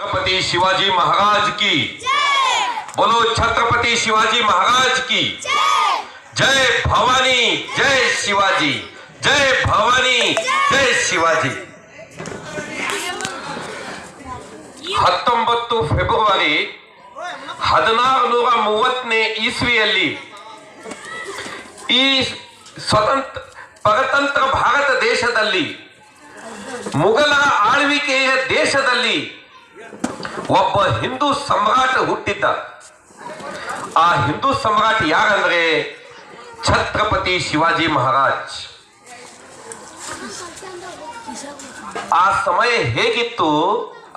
छत्रपति शिवाजी महाराज की बोलो, छत्रपति शिवाजी महाराज की जय भवानी, जय शिवाजी, जय भवानी, जय शिवाजी। 19 ಫೆಬ್ರವರಿ 1630 ಇಸ್ವಿಯಲ್ಲಿ ಈ ಪರತಂತ್ರ ಭಾರತ ದೇಶದಲ್ಲಿ, ಮುಘಲ ಆಳ್ವಿಕೆಯ ದೇಶದಲ್ಲಿ ಒಬ್ಬ ಹಿಂದೂ ಸಮ್ರಾಟ ಹುಟ್ಟಿದ್ದ. ಆ ಹಿಂದೂ ಸಮ್ರಾಟ ಯಾರಂದ್ರೆ ಛತ್ರಪತಿ ಶಿವಾಜಿ ಮಹಾರಾಜ್. ಆ ಸಮಯ ಹೇಗಿತ್ತು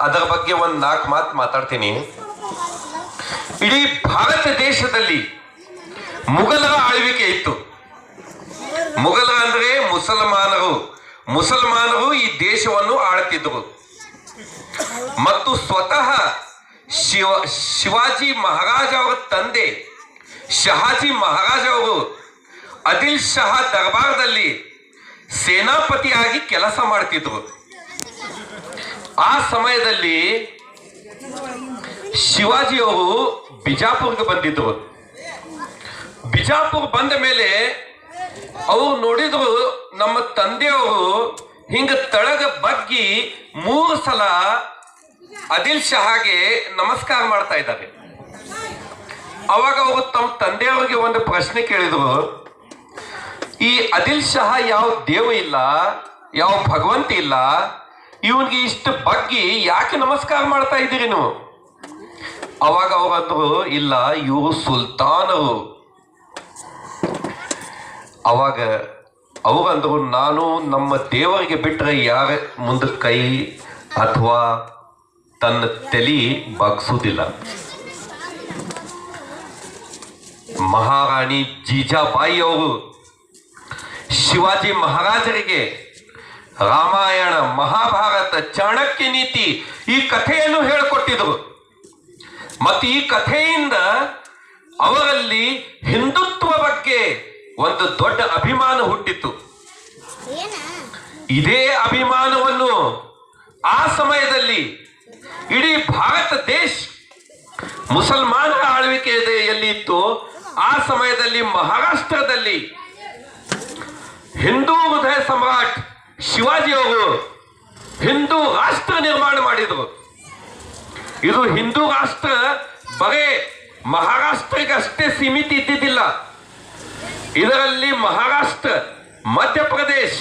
ಅದರ ಬಗ್ಗೆ ಒಂದು 4 ಮಾತು ಮಾತಾಡ್ತೀನಿ. ಇಡೀ ಭಾರತ ದೇಶದಲ್ಲಿ ಮುಘಲರ ಆಳ್ವಿಕೆ ಇತ್ತು. ಮುಘಲ ಅಂದ್ರೆ ಮುಸಲ್ಮಾನರು ಈ ದೇಶವನ್ನು ಆಳ್ತಿದ್ರು. ಮತ್ತು ಸ್ವತಃ ಶಿವಾಜಿ ಮಹಾರಾಜ್ ಅವರ ತಂದೆ ಶಹಾಜಿ ಮಹಾರಾಜ್ ಅವರು ಆದಿಲ್ ಶಹ ದರ್ಬಾರದಲ್ಲಿ ಸೇನಾಪತಿಯಾಗಿ ಕೆಲಸ ಮಾಡ್ತಿದ್ರು. ಆ ಸಮಯದಲ್ಲಿ ಶಿವಾಜಿ ಅವರು ಬಿಜಾಪುರ್ಗೆ ಬಂದಿದ್ರು. ಬಿಜಾಪುರ್ ಬಂದ ಮೇಲೆ ಅವರು ನೋಡಿದ್ರು ನಮ್ಮ ತಂದೆಯವರು ಹಿಂಗ ತಳಗ ಬಗ್ಗಿ 3 ಸಲ ಆದಿಲ್ ಶಹಾಗೆ ನಮಸ್ಕಾರ ಮಾಡ್ತಾ ಇದ್ದಾರೆ. ಅವಾಗ ಅವರು ತಮ್ಮ ತಂದೆಯವರಿಗೆ ಒಂದು ಪ್ರಶ್ನೆ ಕೇಳಿದ್ರು, ಈ ಆದಿಲ್ ಶಹ ಯಾವ ದೇವ ಇಲ್ಲ, ಯಾವ ಭಗವಂತ ಇಲ್ಲ, ಇವನ್ಗೆ ಇಷ್ಟು ಬಗ್ಗಿ ಯಾಕೆ ನಮಸ್ಕಾರ ಮಾಡ್ತಾ ಇದ್ದೀರಿ ನೀವು? ಅವಾಗ ಅವರಂದ್ರು, ಇಲ್ಲ ಇವರು ಸುಲ್ತಾನರು. ಅವಾಗ ಅವರಂದ್ರು, ನಾನು ನಮ್ಮ ದೇವರಿಗೆ ಬಿಟ್ಟರೆ ಯಾರ ಮುಂದೆ ಕೈ ಅಥವಾ ತನ್ನ ತಲೆ ಬಗ್ಸುವುದಿಲ್ಲ. ಮಹಾರಾಣಿ ಜೀಜಾಬಾಯಿ ಅವರು ಶಿವಾಜಿ ಮಹಾರಾಜರಿಗೆ ರಾಮಾಯಣ, ಮಹಾಭಾರತ, ಚಾಣಕ್ಯ ನೀತಿ ಈ ಕಥೆಯನ್ನು ಹೇಳಿಕೊಟ್ಟಿದ್ರು. ಮತ್ತು ಈ ಕಥೆಯಿಂದ ಅವರಲ್ಲಿ ಹಿಂದುತ್ವ ಬಗ್ಗೆ ಒಂದು ದೊಡ್ಡ ಅಭಿಮಾನ ಹುಟ್ಟಿತ್ತು. ಇದೇ ಅಭಿಮಾನವನ್ನು ಆ ಸಮಯದಲ್ಲಿ ಇಡೀ ಭಾರತ ದೇಶ ಮುಸಲ್ಮಾನರ ಆಳ್ವಿಕೆ ಎಲ್ಲಿತ್ತು, ಆ ಸಮಯದಲ್ಲಿ ಮಹಾರಾಷ್ಟ್ರದಲ್ಲಿ ಹಿಂದೂ ಹೃದಯ ಸಮ್ರಾಟ್ ಶಿವಾಜಿ ಅವರು ಹಿಂದೂ ರಾಷ್ಟ್ರ ನಿರ್ಮಾಣ ಮಾಡಿದರು. ಇದು ಹಿಂದೂ ರಾಷ್ಟ್ರ ಬರೇ ಮಹಾರಾಷ್ಟ್ರಕ್ಕೆ ಅಷ್ಟೇ ಸೀಮಿತ ಇದ್ದಿದ್ದಿಲ್ಲ. ಇದರಲ್ಲಿ ಮಹಾರಾಷ್ಟ್ರ, ಮಧ್ಯಪ್ರದೇಶ್,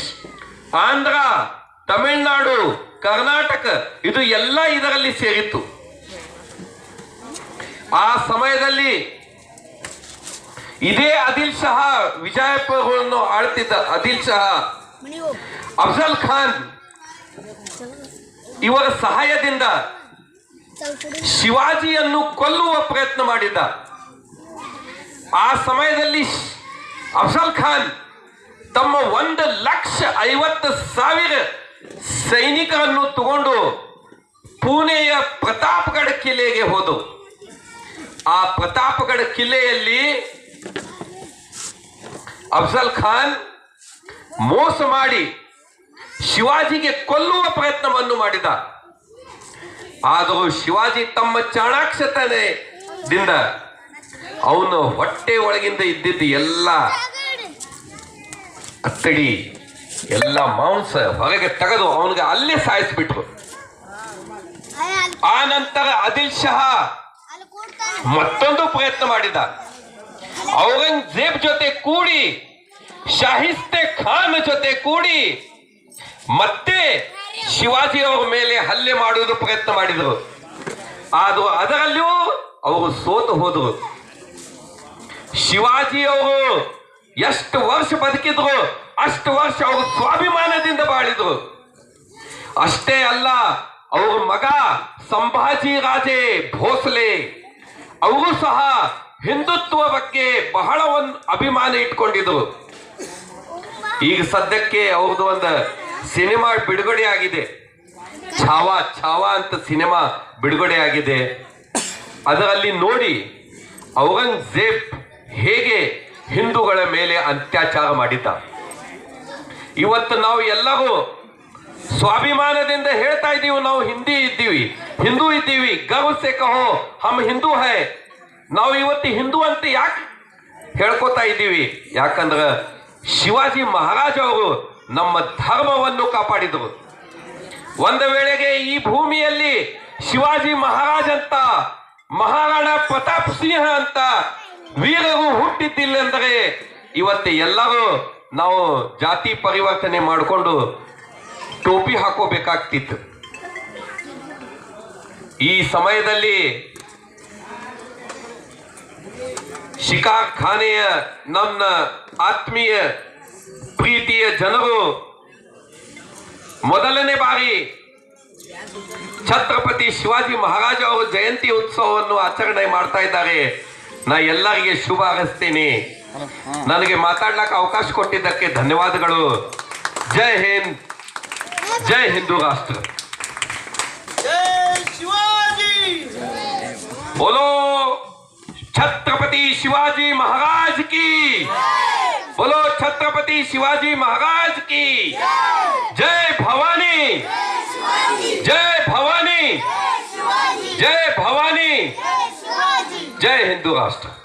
ಆಂಧ್ರ, ತಮಿಳುನಾಡು, ಕರ್ನಾಟಕ ಇದು ಎಲ್ಲ ಇದರಲ್ಲಿ ಸೇರಿತ್ತು. ಆ ಸಮಯದಲ್ಲಿ ಇದೇ ಆದಿಲ್ ಶಹ, ವಿಜಯಪುರವನ್ನು ಆಳ್ತಿದ್ದ ಆದಿಲ್ ಶಹ ಅಫ್ಜಲ್ ಖಾನ್ ಇವರ ಸಹಾಯದಿಂದ ಶಿವಾಜಿಯನ್ನು ಕೊಲ್ಲುವ ಪ್ರಯತ್ನ ಮಾಡಿದ್ದ. ಆ ಸಮಯದಲ್ಲಿ ಅಫ್ಜಲ್ ಖಾನ್ ತಮ್ಮ 1,50,000 ಸೈನಿಕರನ್ನು ತಗೊಂಡು ಪುಣೆಯ ಪ್ರತಾಪ್ಗಢ ಕಿಲ್ಲೆಗೆ ಹೋದವು. ಆ ಪ್ರತಾಪ್ಗಢ ಕಿಲ್ಲೆಯಲ್ಲಿ ಅಫ್ಜಲ್ ಖಾನ್ ಮೋಸ ಮಾಡಿ ಶಿವಾಜಿಗೆ ಕೊಲ್ಲುವ ಪ್ರಯತ್ನವನ್ನು ಮಾಡಿದ. ಆದರೂ ಶಿವಾಜಿ ತಮ್ಮ ಚಾಣಾಕ್ಷತನದಿಂದ ಅವನು ಹೊಟ್ಟೆ ಒಳಗಿಂದ ಇದ್ದಿದ್ದು ಎಲ್ಲ ಅತ್ತಡಿ, ಎಲ್ಲ ಮಾಂಸ ಹೊರಗೆ ತೆಗೆದು ಅವನಿಗೆ ಅಲ್ಲೇ ಸಾಯಿಸ್ಬಿಟ್ರು. ಆ ನಂತರ ಆದಿಲ್ ಶಹ ಮತ್ತೊಂದು ಪ್ರಯತ್ನ ಮಾಡಿದ. ಔರಂಗಜೇಬ್ ಜೊತೆ ಕೂಡಿ, ಶಾಹಿಸ್ತೆ ಖಾನ್ ಜೊತೆ ಕೂಡಿ ಮತ್ತೆ ಶಿವಾಜಿ ಅವರ ಮೇಲೆ ಹಲ್ಲೆ ಮಾಡುವುದು ಪ್ರಯತ್ನ ಮಾಡಿದರು. ಆದರೂ ಅದರಲ್ಲಿಯೂ ಅವರು ಸೋತು ಹೋದರು. ಶಿವಾಜಿ ಅವರು ಎಷ್ಟು ವರ್ಷ ಬದುಕಿದ್ರು ಅಷ್ಟು ವರ್ಷ ಅವರು ಸ್ವಾಭಿಮಾನದಿಂದ ಬಾಳಿದ್ರು. ಅಷ್ಟೇ ಅಲ್ಲ, ಅವ್ರ ಮಗ ಸಂಭಾಜಿ ರಾಜೇ ಭೋಸ್ಲೆ ಅವರು ಸಹ ಹಿಂದುತ್ವ ಬಗ್ಗೆ ಬಹಳ ಒಂದು ಅಭಿಮಾನ ಇಟ್ಕೊಂಡಿದ್ರು. ಈಗ ಸದ್ಯಕ್ಕೆ ಅವ್ರದ್ದು ಒಂದು ಸಿನಿಮಾ ಬಿಡುಗಡೆ ಆಗಿದೆ, ಛಾವಾ ಅಂತ ಸಿನಿಮಾ ಬಿಡುಗಡೆ ಆಗಿದೆ. ಅದರಲ್ಲಿ ನೋಡಿ ಔರಂಗಜೇಬ್ ಹೇಗೆ ಹಿಂದೂಗಳ ಮೇಲೆ ಅತ್ಯಾಚಾರ ಮಾಡಿದ್ದ. ಇವತ್ತು ನಾವು ಎಲ್ಲರೂ ಸ್ವಾಭಿಮಾನದಿಂದ ಹೇಳ್ತಾ ಇದ್ದೀವಿ, ನಾವು ಹಿಂದಿ ಇದ್ದೀವಿ, ಹಿಂದೂ ಇದ್ದೀವಿ, ಗರ್ವ ಸೆ ಕಹೋ ಹಮ್ ಹಿಂದೂ ಹೈ. ನಾವು ಇವತ್ತು ಹಿಂದೂ ಅಂತ ಯಾಕೆ ಹೇಳ್ಕೊತಾ ಇದ್ದೀವಿ? ಯಾಕಂದ್ರೆ ಶಿವಾಜಿ ಮಹಾರಾಜ್ ಅವರು ನಮ್ಮ ಧರ್ಮವನ್ನು ಕಾಪಾಡಿದರು. ಒಂದು ವೇಳೆಗೆ ಈ ಭೂಮಿಯಲ್ಲಿ ಶಿವಾಜಿ ಮಹಾರಾಜ್ ಅಂತ, ಮಹಾರಾಣಾ ಪ್ರತಾಪ್ ಸಿಂಹ ಅಂತ ವೀರರು ಹುಟ್ಟಿದ್ದಿಲ್ಲ ಅಂದರೆ ಇವತ್ತು ಎಲ್ಲರೂ ನಾವು ಜಾತಿ ಪರಿವರ್ತನೆ ಮಾಡಿಕೊಂಡು ಟೋಪಿ ಹಾಕೋಬೇಕಾಗ್ತಿತ್ತು. ಈ ಸಮಯದಲ್ಲಿ ಶಿಕಾರ್ ಖಾನೆಯ ನನ್ನ ಆತ್ಮೀಯ ಪ್ರೀತಿಯ ಜನರು ಮೊದಲನೇ ಬಾರಿ ಛತ್ರಪತಿ ಶಿವಾಜಿ ಮಹಾರಾಜ ಅವರ ಜಯಂತಿ ಉತ್ಸವವನ್ನು ಆಚರಣೆ ಮಾಡ್ತಾ ಇದ್ದಾರೆ. ನಾ ಎಲ್ಲರಿಗೆ ಶುಭ ಹಾರೈಸ್ತೇನೆ. ನನಗೆ ಮಾತಾಡ್ಲಿಕ್ಕೆ ಅವಕಾಶ ಕೊಟ್ಟಿದ್ದಕ್ಕೆ ಧನ್ಯವಾದಗಳು. ಜೈ ಹಿಂದ್, ಜೈ ಹಿಂದೂ ರಾಷ್ಟ್ರ. बोलो छत्रपति शिवाजी महाराज की, बोलो छत्रपति शिवाजी महाराज की जय. भवानी जय, भवानी जय, भवानी जय. हिंदू राष्ट्र.